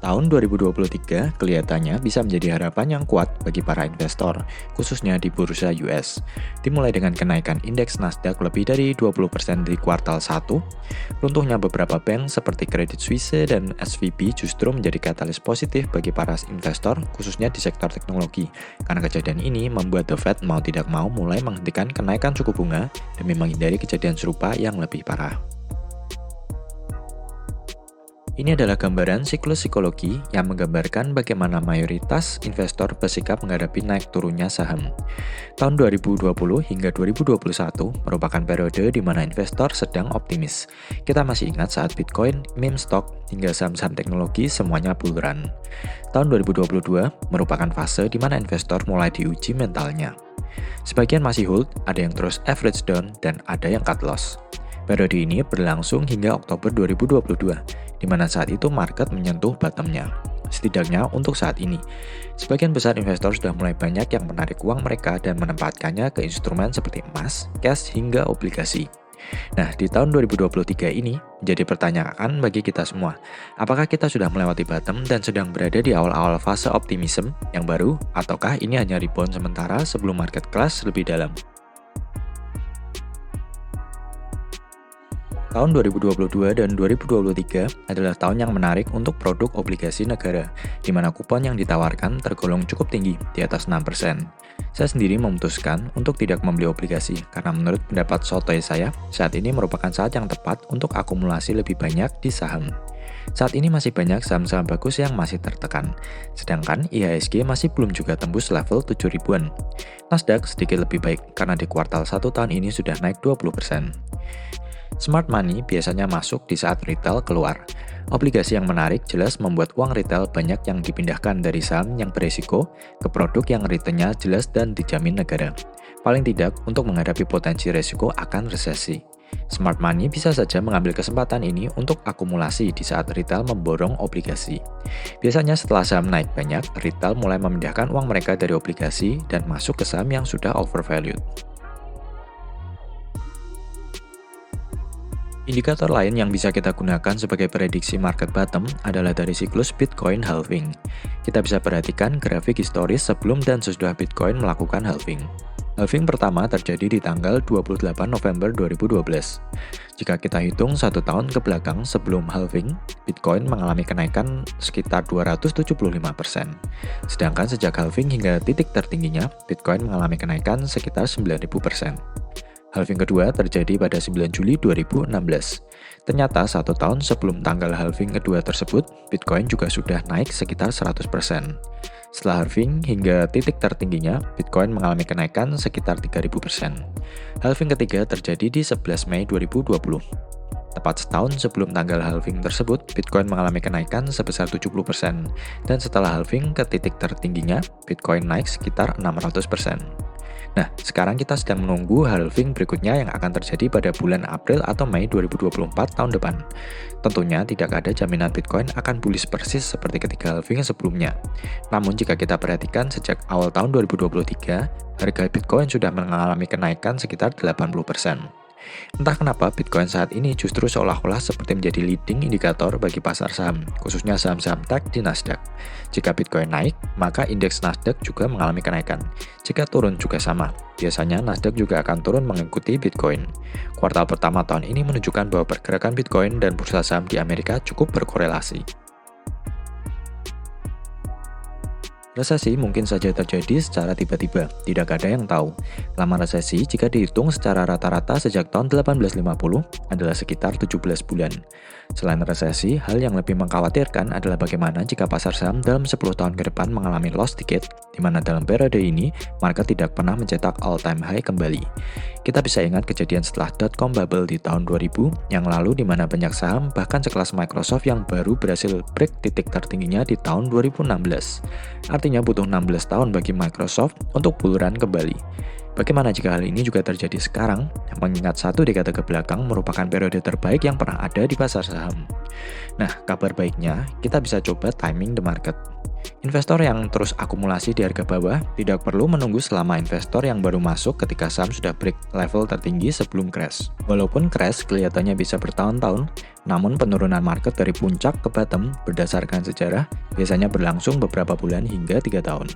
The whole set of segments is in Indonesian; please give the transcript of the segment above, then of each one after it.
Tahun 2023 kelihatannya bisa menjadi harapan yang kuat bagi para investor, khususnya di bursa US. Dimulai dengan kenaikan indeks Nasdaq lebih dari 20% di kuartal 1, runtuhnya beberapa bank seperti Credit Suisse dan SVB justru menjadi katalis positif bagi para investor, khususnya di sektor teknologi. Karena kejadian ini membuat The Fed mau tidak mau mulai menghentikan kenaikan suku bunga demi menghindari kejadian serupa yang lebih parah. Ini adalah gambaran siklus psikologi yang menggambarkan bagaimana mayoritas investor bersikap menghadapi naik turunnya saham. Tahun 2020 hingga 2021 merupakan periode di mana investor sedang optimis. Kita masih ingat saat Bitcoin, meme stock, hingga saham-saham teknologi semuanya bull run. Tahun 2022 merupakan fase di mana investor mulai diuji mentalnya. Sebagian masih hold, ada yang terus average down, dan ada yang cut loss. Periode ini berlangsung hingga Oktober 2022, di mana saat itu market menyentuh bottomnya. Setidaknya untuk saat ini, sebagian besar investor sudah mulai banyak yang menarik uang mereka dan menempatkannya ke instrumen seperti emas, cash, hingga obligasi. Nah, di tahun 2023 ini, menjadi pertanyaan bagi kita semua, apakah kita sudah melewati bottom dan sedang berada di awal-awal fase optimism yang baru, ataukah ini hanya rebound sementara sebelum market crash lebih dalam? Tahun 2022 dan 2023 adalah tahun yang menarik untuk produk obligasi negara, di mana kupon yang ditawarkan tergolong cukup tinggi, di atas 6%. Saya sendiri memutuskan untuk tidak membeli obligasi, karena menurut pendapat sotoy saya, saat ini merupakan saat yang tepat untuk akumulasi lebih banyak di saham. Saat ini masih banyak saham-saham bagus yang masih tertekan, sedangkan IHSG masih belum juga tembus level 7 ribuan. Nasdaq sedikit lebih baik, karena di kuartal 1 tahun ini sudah naik 20%. Smart money biasanya masuk di saat retail keluar. Obligasi yang menarik jelas membuat uang retail banyak yang dipindahkan dari saham yang berisiko ke produk yang returnnya jelas dan dijamin negara. Paling tidak untuk menghadapi potensi resiko akan resesi. Smart money bisa saja mengambil kesempatan ini untuk akumulasi di saat retail memborong obligasi. Biasanya setelah saham naik banyak, retail mulai memindahkan uang mereka dari obligasi dan masuk ke saham yang sudah overvalued. Indikator lain yang bisa kita gunakan sebagai prediksi market bottom adalah dari siklus Bitcoin halving. Kita bisa perhatikan grafik historis sebelum dan sesudah Bitcoin melakukan halving. Halving pertama terjadi di tanggal 28 November 2012. Jika kita hitung 1 tahun ke belakang sebelum halving, Bitcoin mengalami kenaikan sekitar 275%. Sedangkan sejak halving hingga titik tertingginya, Bitcoin mengalami kenaikan sekitar 9.000%. Halving kedua terjadi pada 9 Juli 2016. Ternyata 1 tahun sebelum tanggal halving kedua tersebut, Bitcoin juga sudah naik sekitar 100%. Setelah halving hingga titik tertingginya, Bitcoin mengalami kenaikan sekitar 3.000%. Halving ketiga terjadi di 11 Mei 2020. Tepat setahun sebelum tanggal halving tersebut, Bitcoin mengalami kenaikan sebesar 70%. Dan setelah halving ke titik tertingginya, Bitcoin naik sekitar 600%. Nah, sekarang kita sedang menunggu halving berikutnya yang akan terjadi pada bulan April atau Mei 2024 tahun depan. Tentunya tidak ada jaminan Bitcoin akan bullish persis seperti ketika halving sebelumnya. Namun jika kita perhatikan sejak awal tahun 2023, harga Bitcoin sudah mengalami kenaikan sekitar 80%. Entah kenapa Bitcoin saat ini justru seolah-olah seperti menjadi leading indikator bagi pasar saham, khususnya saham-saham tech di Nasdaq. Jika Bitcoin naik, maka indeks Nasdaq juga mengalami kenaikan. Jika turun juga sama, biasanya Nasdaq juga akan turun mengikuti Bitcoin. Kuartal pertama tahun ini menunjukkan bahwa pergerakan Bitcoin dan bursa saham di Amerika cukup berkorelasi. Resesi mungkin saja terjadi secara tiba-tiba, tidak ada yang tahu. Lama resesi jika dihitung secara rata-rata sejak tahun 1850 adalah sekitar 17 bulan. Selain resesi, hal yang lebih mengkhawatirkan adalah bagaimana jika pasar saham dalam 10 tahun ke depan mengalami loss ticket, di mana dalam periode ini, market tidak pernah mencetak all-time high kembali. Kita bisa ingat kejadian setelah dot-com bubble di tahun 2000 yang lalu di mana banyak saham bahkan sekelas Microsoft yang baru berhasil break titik tertingginya di tahun 2016. Artinya butuh 16 tahun bagi Microsoft untuk bull run kembali. Bagaimana jika hal ini juga terjadi sekarang, mengingat 1 dekade ke belakang merupakan periode terbaik yang pernah ada di pasar saham? Nah, kabar baiknya, kita bisa coba timing the market. Investor yang terus akumulasi di harga bawah tidak perlu menunggu selama investor yang baru masuk ketika saham sudah break level tertinggi sebelum crash. Walaupun crash kelihatannya bisa bertahun-tahun, namun penurunan market dari puncak ke bottom berdasarkan sejarah biasanya berlangsung beberapa bulan hingga 3 tahun.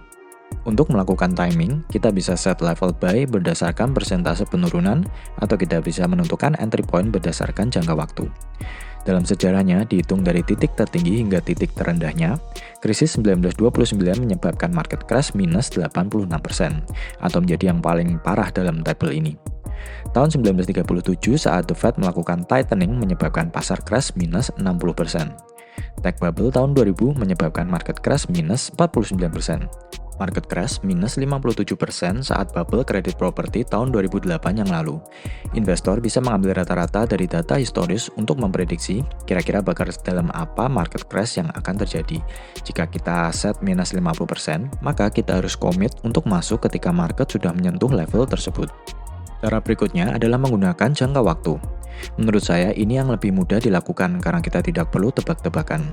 Untuk melakukan timing, kita bisa set level buy berdasarkan persentase penurunan atau kita bisa menentukan entry point berdasarkan jangka waktu. Dalam sejarahnya, dihitung dari titik tertinggi hingga titik terendahnya, krisis 1929 menyebabkan market crash minus 86%, atau menjadi yang paling parah dalam tabel ini. Tahun 1937 saat The Fed melakukan tightening menyebabkan pasar crash minus 60%. Tech bubble tahun 2000 menyebabkan market crash minus 49%. Market crash minus 57% saat bubble kredit properti tahun 2008 yang lalu. Investor bisa mengambil rata-rata dari data historis untuk memprediksi kira-kira bakal dalam apa market crash yang akan terjadi. Jika kita set minus 50%, maka kita harus komit untuk masuk ketika market sudah menyentuh level tersebut. Cara berikutnya adalah menggunakan jangka waktu. Menurut saya ini yang lebih mudah dilakukan karena kita tidak perlu tebak-tebakan.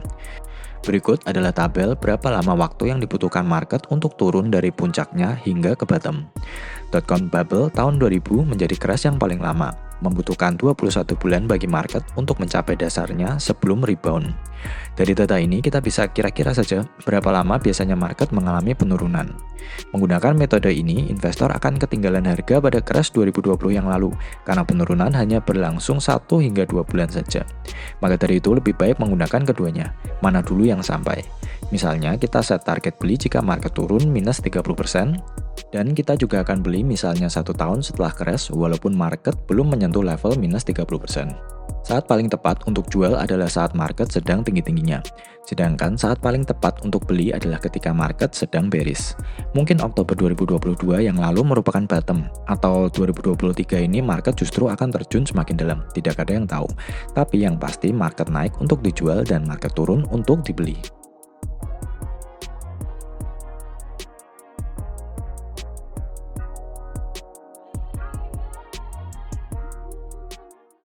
Berikut adalah tabel berapa lama waktu yang dibutuhkan market untuk turun dari puncaknya hingga ke bottom. Dotcom bubble tahun 2000 menjadi crash yang paling lama, membutuhkan 21 bulan bagi market untuk mencapai dasarnya sebelum rebound. Dari data ini kita bisa kira-kira saja berapa lama biasanya market mengalami penurunan. Menggunakan metode ini, investor akan ketinggalan harga pada crash 2020 yang lalu karena penurunan hanya berlangsung 1 hingga 2 bulan saja. Maka dari itu lebih baik menggunakan keduanya, mana dulu yang sampai. Misalnya kita set target beli jika market turun minus 30%, dan kita juga akan beli misalnya 1 tahun setelah crash walaupun market belum menyentuh level minus 30%. Saat paling tepat untuk jual adalah saat market sedang tinggi-tingginya. Sedangkan saat paling tepat untuk beli adalah ketika market sedang bearish. Mungkin Oktober 2022 yang lalu merupakan bottom, atau 2023 ini market justru akan terjun semakin dalam, tidak ada yang tahu. Tapi yang pasti market naik untuk dijual dan market turun untuk dibeli.